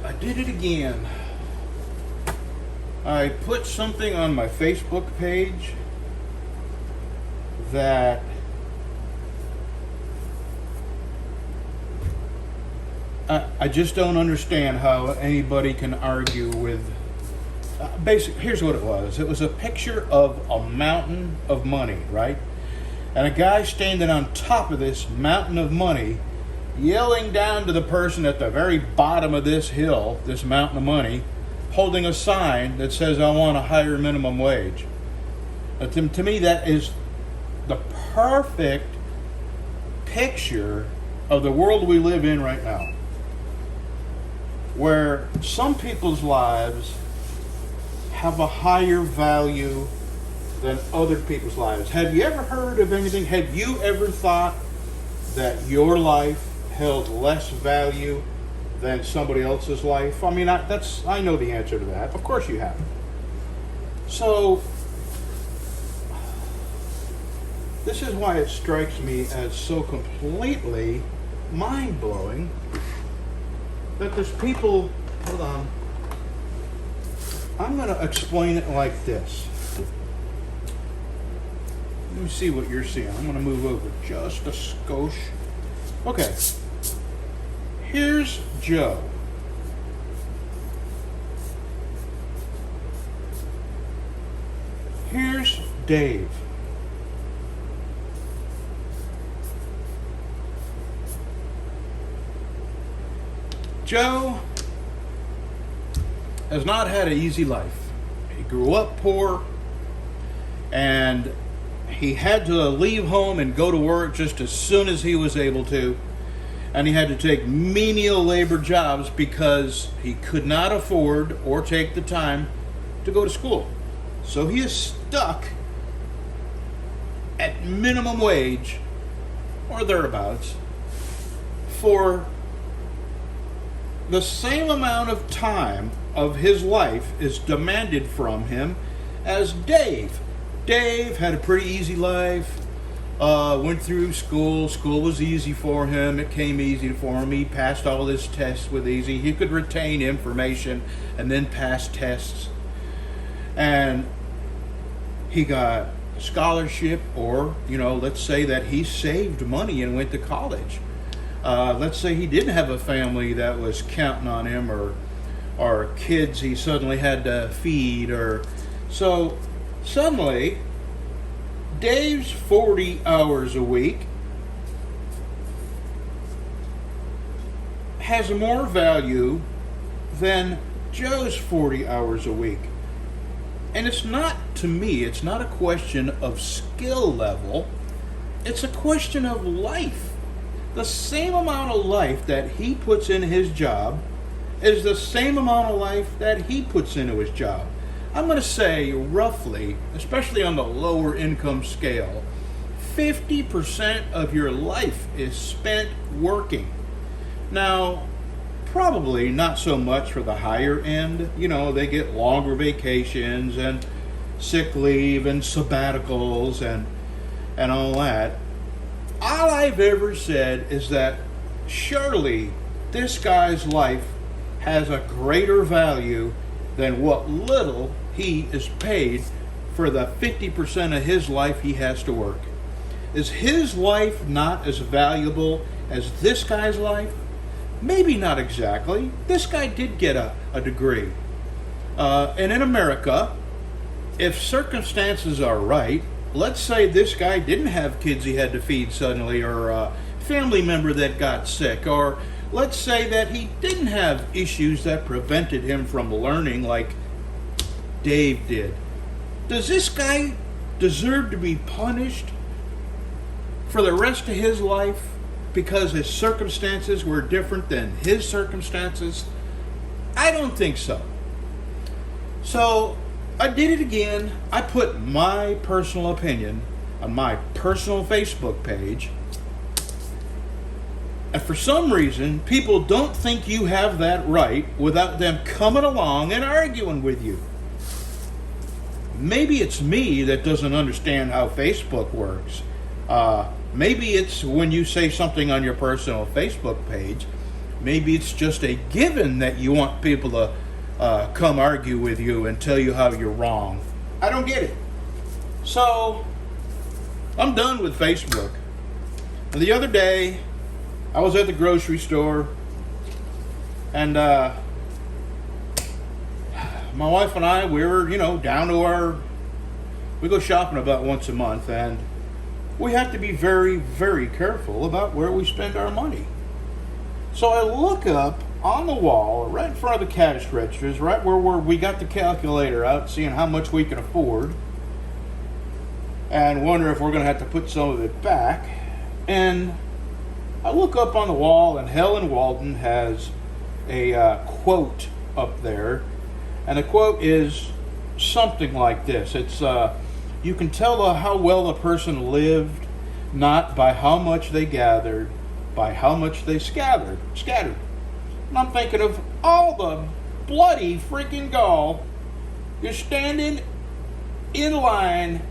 I did it again. I put something on my Facebook page that I just don't understand how anybody can argue with. Here's what it was. It was a picture of a mountain of money, right? And a guy standing on top of this mountain of money, yelling down to the person at the very bottom of this hill, this mountain of money, holding a sign that says, "I want a higher minimum wage." To me, that is the perfect picture of the world we live in right now, where some people's lives have a higher value than other people's lives. Have you ever heard of anything? Have you ever thought that your life held less value than somebody else's life? I mean, I know the answer to that. Of course you have. So, this is why it strikes me as so completely mind-blowing that there's people. Hold on. I'm going to explain it like this. Let me see what you're seeing. I'm going to move over just a skosh. Okay. Here's Joe. Here's Dave. Joe has not had an easy life. He grew up poor, and he had to leave home and go to work just as soon as he was able to. And he had to take menial labor jobs because he could not afford or take the time to go to school. So he is stuck at minimum wage or thereabouts for the same amount of time of his life is demanded from him as Dave. Dave had a pretty easy life, went through school. School was easy for him. It came easy for him. He passed all his tests with easy. He could retain information and then pass tests. And he got a scholarship, or, let's say that he saved money and went to college. Let's say he didn't have a family that was counting on him, or kids he suddenly had to feed, so suddenly Dave's 40 hours a week has more value than Joe's 40 hours a week. And it's not a question of skill level, it's a question of life. The same amount of life that he puts in his job is the same amount of life that he puts into his job. I'm going to say roughly, especially on the lower income scale, 50% of your life is spent working. Now, probably not so much for the higher end. They get longer vacations and sick leave and sabbaticals and all that. All I've ever said is that surely this guy's life has a greater value than what little he is paid for the 50% of his life he has to work. Is his life not as valuable as this guy's life? Maybe not exactly. This guy did get a degree. And in America, if circumstances are right, let's say this guy didn't have kids he had to feed suddenly, or a family member that got sick, or let's say that he didn't have issues that prevented him from learning like Dave did. Does this guy deserve to be punished for the rest of his life because his circumstances were different than his circumstances? I don't think so. So I did it again. I put my personal opinion on my personal Facebook page. And for some reason, people don't think you have that right without them coming along and arguing with you. Maybe it's me that doesn't understand how Facebook works. Maybe it's when you say something on your personal Facebook page, Maybe it's just a given that you want people to come argue with you and tell you how you're wrong. I don't get it. So, I'm done with Facebook. And the other day, I was at the grocery store, and my wife and I, we were, down to we go shopping about once a month, and we have to be very, very careful about where we spend our money. So I look up on the wall, right in front of the cash registers, right where we got the calculator out, seeing how much we can afford, and wonder if we're going to have to put some of it back. And I look up on the wall, and Helen Walden has a quote up there, and the quote is something like this. It's, you can tell how well a person lived, not by how much they gathered, by how much they scattered. And I'm thinking of all the bloody freaking gall. You're standing in line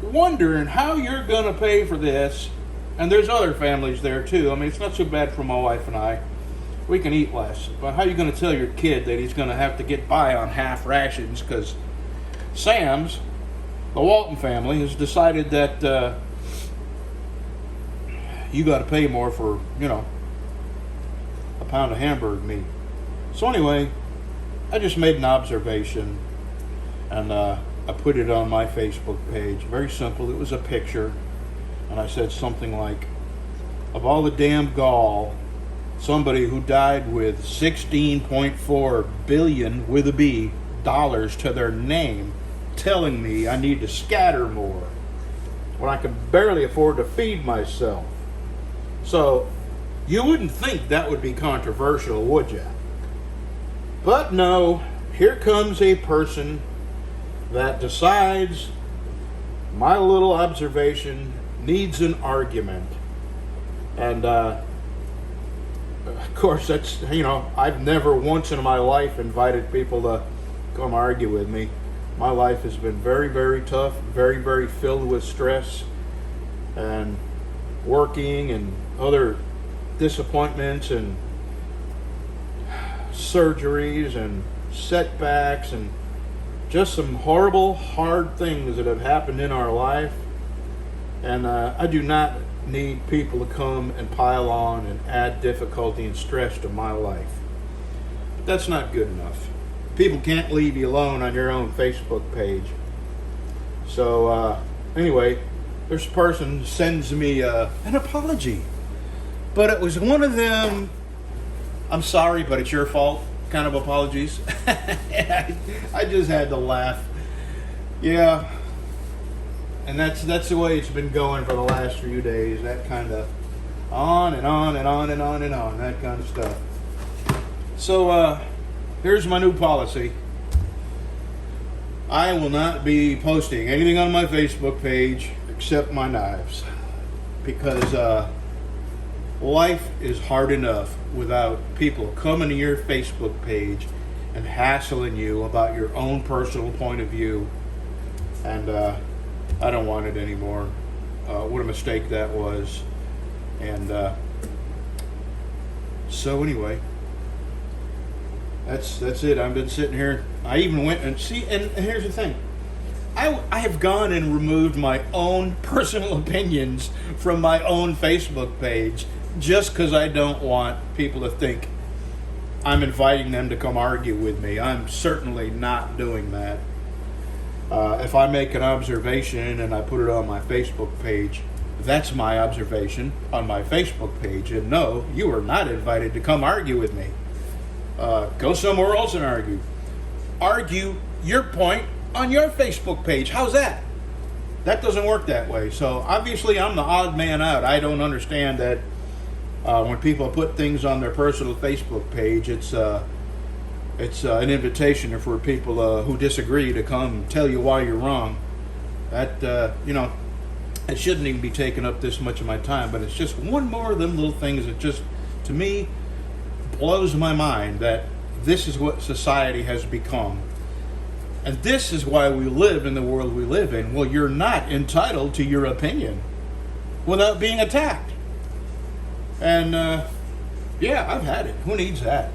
wondering how you're going to pay for this. And there's other families there too. I mean, it's not so bad for my wife and I. We can eat less. But how are you going to tell your kid that he's going to have to get by on half rations because Sam's, the Walton family, has decided that you got to pay more for, a pound of hamburger meat. So anyway, I just made an observation, and I put it on my Facebook page. Very simple. It was a picture, and I said something like, of all the damn gall, somebody who died with 16.4 billion with a B dollars to their name telling me I need to scatter more when I can barely afford to feed myself. So you wouldn't think that would be controversial, would you? But no, here comes a person that decides my little observation needs an argument. And of course, that's, I've never once in my life invited people to come argue with me. My life has been very, very tough, very, very filled with stress and working and other disappointments and surgeries and setbacks and just some horrible, hard things that have happened in our life. And I do not need people to come and pile on and add difficulty and stress to my life. But that's not good enough. People can't leave you alone on your own Facebook page. So anyway, this person sends me an apology. But it was one of them, I'm sorry, but it's your fault kind of apologies. I just had to laugh. Yeah. And that's the way it's been going for the last few days. That kind of on and on and on and on and on. That kind of stuff. So here's my new policy. I will not be posting anything on my Facebook page except my knives. Because life is hard enough without people coming to your Facebook page and hassling you about your own personal point of view. And I don't want it anymore. What a mistake that was. And so anyway, that's it. I've been sitting here. I even went and here's the thing. I have gone and removed my own personal opinions from my own Facebook page just because I don't want people to think I'm inviting them to come argue with me. I'm certainly not doing that. If I make an observation and I put it on my Facebook page, that's my observation on my Facebook page. And no, you are not invited to come argue with me. Go somewhere else and argue. Argue your point on your Facebook page. How's that? That doesn't work that way. So obviously I'm the odd man out. I don't understand that when people put things on their personal Facebook page, it's an invitation for people who disagree to come tell you why you're wrong. That, it shouldn't even be taking up this much of my time, but it's just one more of them little things that just, to me, blows my mind that this is what society has become. And this is why we live in the world we live in. Well, you're not entitled to your opinion without being attacked. And, Yeah, I've had it. Who needs that?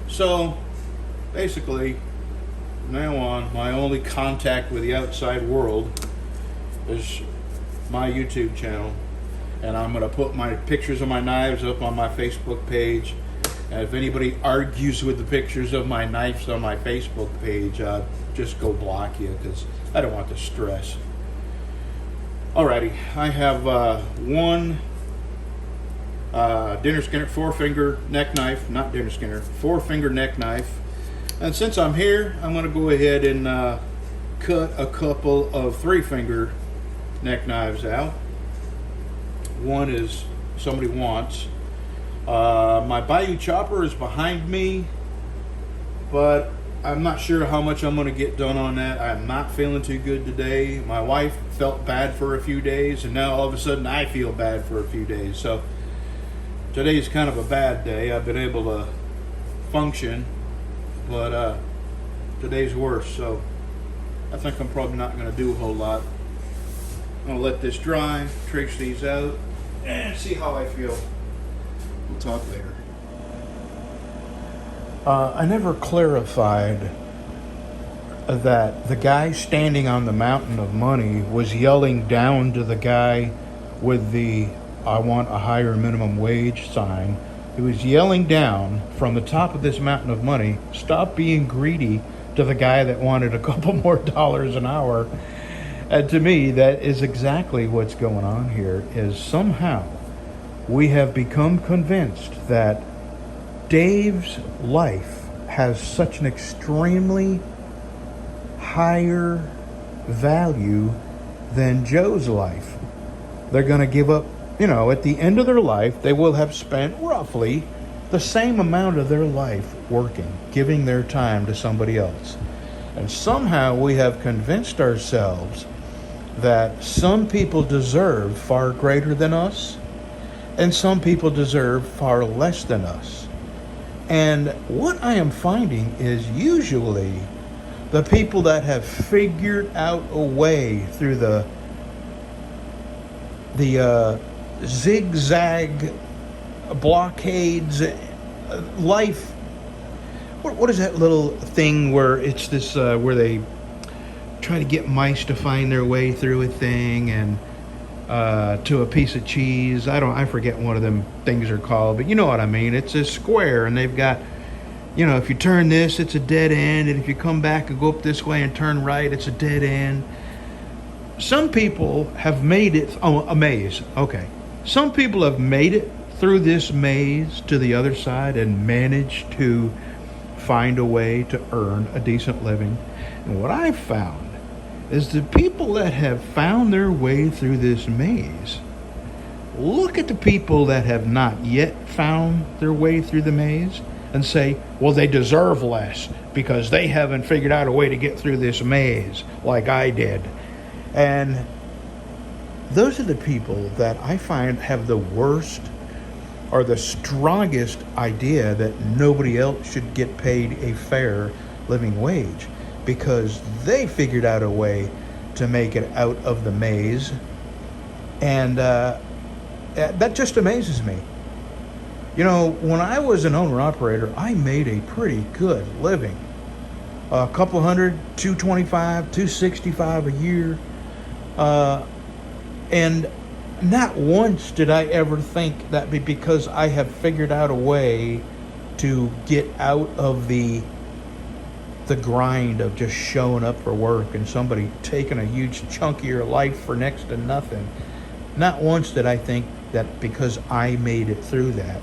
So, basically, from now on, my only contact with the outside world is my YouTube channel. And I'm going to put my pictures of my knives up on my Facebook page. And if anybody argues with the pictures of my knives on my Facebook page, just go block you, because I don't want the stress. Alrighty, I have one dinner skinner, 4-finger neck knife, not dinner skinner, 4-finger neck knife. And since I'm here, I'm going to go ahead and cut a couple of 3-finger neck knives out. One is somebody wants. My Bayou chopper is behind me, but I'm not sure how much I'm going to get done on that. I'm not feeling too good today. My wife felt bad for a few days, and now all of a sudden I feel bad for a few days. So today's kind of a bad day. I've been able to function, but today's worse. So I think I'm probably not going to do a whole lot. I'm going to let this dry, trace these out, and see how I feel. We'll talk later. I never clarified that the guy standing on the mountain of money was yelling down to the guy with the "I want a higher minimum wage" sign. He was yelling down from the top of this mountain of money, "Stop being greedy," to the guy that wanted a couple more dollars an hour. And to me, that is exactly what's going on here, is somehow we have become convinced that Dave's life has such an extremely higher value than Joe's life. They're going to give up, at the end of their life, they will have spent roughly the same amount of their life working, giving their time to somebody else. And somehow we have convinced ourselves that some people deserve far greater than us, and some people deserve far less than us. And what I am finding is usually the people that have figured out a way through the zigzag blockades, life. What is that little thing where it's this where they try to get mice to find their way through a thing, and to a piece of cheese. I forget what of them things are called, but you know what I mean. It's a square, and they've got, if you turn this, it's a dead end, and if you come back and go up this way and turn right, it's a dead end. Some people have made it, a maze, okay. Some people have made it through this maze to the other side and managed to find a way to earn a decent living. And what I've found is the people that have found their way through this maze, look at the people that have not yet found their way through the maze and say, well, they deserve less because they haven't figured out a way to get through this maze like I did. And those are the people that I find have the worst or the strongest idea that nobody else should get paid a fair living wage, because they figured out a way to make it out of the maze. And that just amazes me. When I was an owner-operator, I made a pretty good living. A couple hundred, $225, $265 a year. And not once did I ever think that because I have figured out a way to get out of the grind of just showing up for work and somebody taking a huge chunk of your life for next to nothing. Not once did I think that because I made it through that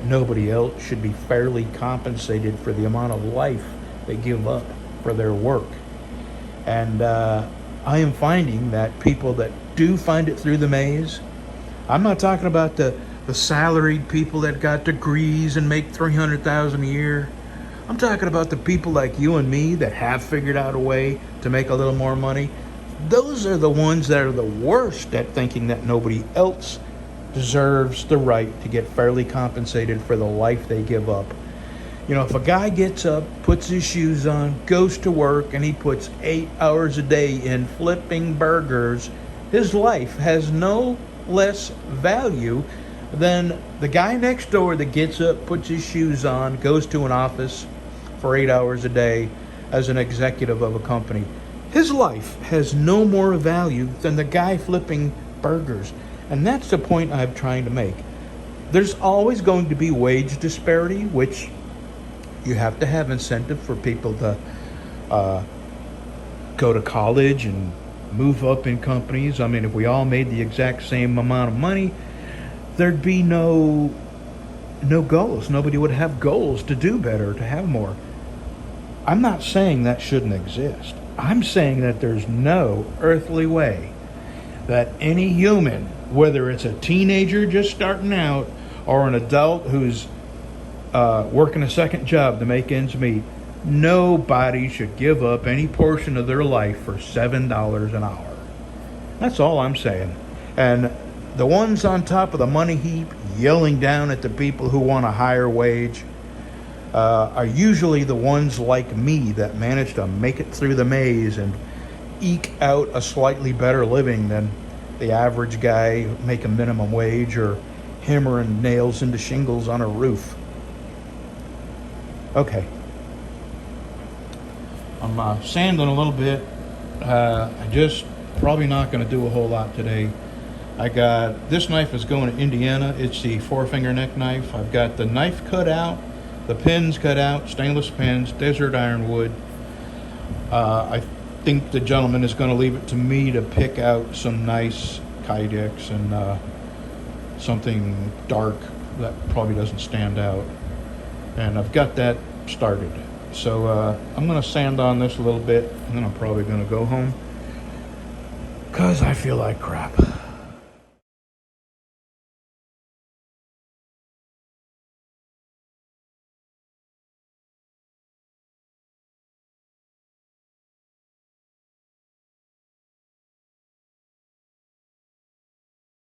nobody else should be fairly compensated for the amount of life they give up for their work. And I am finding that people that do find it through the maze, I'm not talking about the salaried people that got degrees and make $300,000 a year. I'm talking about the people like you and me that have figured out a way to make a little more money. Those are the ones that are the worst at thinking that nobody else deserves the right to get fairly compensated for the life they give up. If a guy gets up, puts his shoes on, goes to work, and he puts 8 hours a day in flipping burgers, his life has no less value than the guy next door that gets up, puts his shoes on, goes to an office for 8 hours a day as an executive of a company. His life has no more value than the guy flipping burgers. And that's the point I'm trying to make. There's always going to be wage disparity, which you have to have incentive for people to go to college and move up in companies. I mean, if we all made the exact same amount of money, there'd be no goals. Nobody would have goals to do better, to have more. I'm not saying that shouldn't exist. I'm saying that there's no earthly way that any human, whether it's a teenager just starting out or an adult who's working a second job to make ends meet, nobody should give up any portion of their life for $7 an hour. That's all I'm saying. And the ones on top of the money heap yelling down at the people who want a higher wage are usually the ones like me that manage to make it through the maze and eke out a slightly better living than the average guy making minimum wage or hammering nails into shingles on a roof. Okay. I'm sanding a little bit. I just probably not going to do a whole lot today. I got, this knife is going to Indiana. It's the 4-finger neck knife. I've got the knife cut out, the pins cut out, stainless pins, desert ironwood. I think the gentleman is going to leave it to me to pick out some nice kydex and something dark that probably doesn't stand out. And I've got that started. So I'm going to sand on this a little bit, and then I'm probably going to go home because I feel like crap.